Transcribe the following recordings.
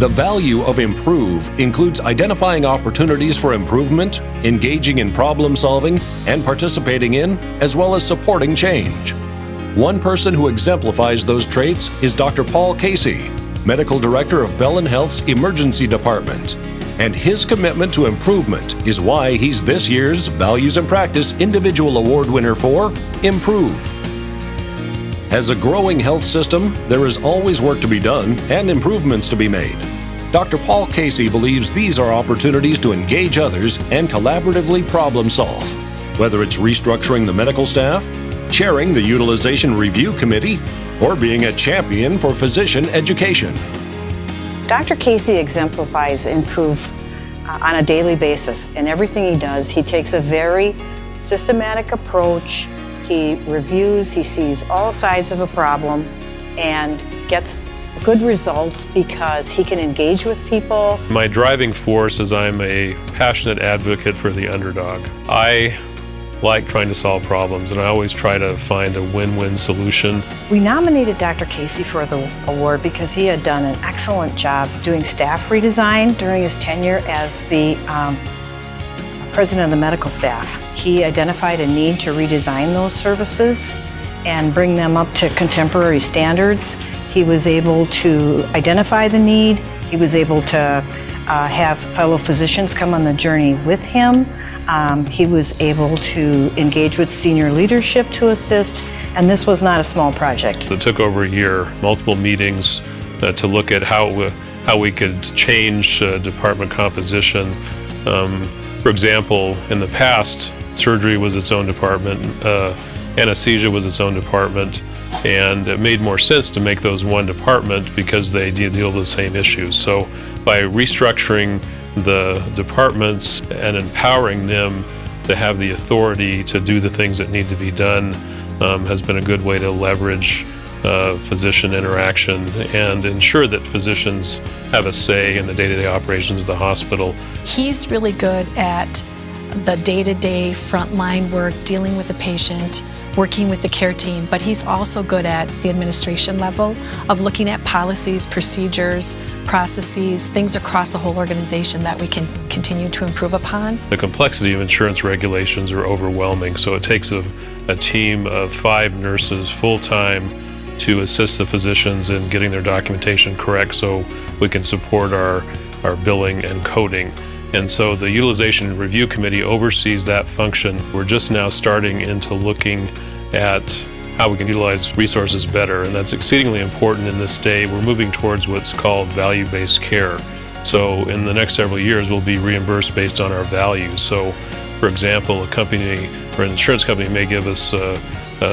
The value of improve includes identifying opportunities for improvement, engaging in problem solving, and participating in, as well as supporting change. One person who exemplifies those traits is Dr. Paul Casey, Medical Director of Bellin Health's Emergency Department. And his commitment to improvement is why he's this year's Values and Practice Individual Award winner for Improve. As a growing health system, there is always work to be done and improvements to be made. Dr. Paul Casey believes these are opportunities to engage others and collaboratively problem solve, whether it's restructuring the medical staff, chairing the Utilization Review Committee, or being a champion for physician education. Dr. Casey exemplifies improve on a daily basis. In everything he does, he takes a very systematic approach. He reviews, he sees all sides of a problem and gets good results because he can engage with people. My driving force is I'm a passionate advocate for the underdog. I like trying to solve problems, and I always try to find a win-win solution. We nominated Dr. Casey for the award because he had done an excellent job doing staff redesign during his tenure as the president of the medical staff. He identified a need to redesign those services and bring them up to contemporary standards. He was able to identify the need. He was able to have fellow physicians come on the journey with him. He was able to engage with senior leadership to assist, and this was not a small project. It took over a year, multiple meetings to look at how we could change department composition. For example, in the past, surgery was its own department, anesthesia was its own department, and it made more sense to make those one department because they deal with the same issues. So by restructuring the departments and empowering them to have the authority to do the things that need to be done has been a good way to leverage physician interaction and ensure that physicians have a say in the day-to-day operations of the hospital. He's really good at the day-to-day frontline work, dealing with the patient, working with the care team, but he's also good at the administration level of looking at policies, procedures, processes, things across the whole organization that we can continue to improve upon. The complexity of insurance regulations are overwhelming, so it takes a team of 5 nurses full-time to assist the physicians in getting their documentation correct so we can support our billing and coding. And so the Utilization Review Committee oversees that function. We're just now starting into looking at how we can utilize resources better, and that's exceedingly important in this day. We're moving towards what's called value-based care. So in the next several years, we'll be reimbursed based on our values. So for example, a company or an insurance company may give us a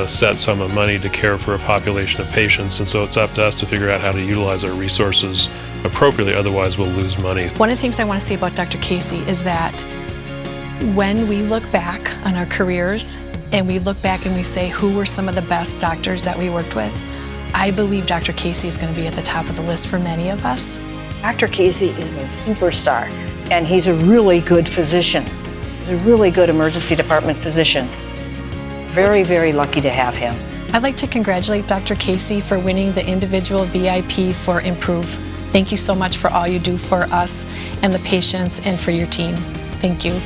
set sum of money to care for a population of patients, and so it's up to us to figure out how to utilize our resources appropriately, otherwise we'll lose money. One of the things I want to say about Dr. Casey is that when we look back on our careers and we look back and we say who were some of the best doctors that we worked with, I believe Dr. Casey is going to be at the top of the list for many of us. Dr. Casey is a superstar, and he's a really good physician. He's a really good emergency department physician. Very, very lucky to have him. I'd like to congratulate Dr. Casey for winning the individual VIP for Improve. Thank you so much for all you do for us and the patients and for your team. Thank you.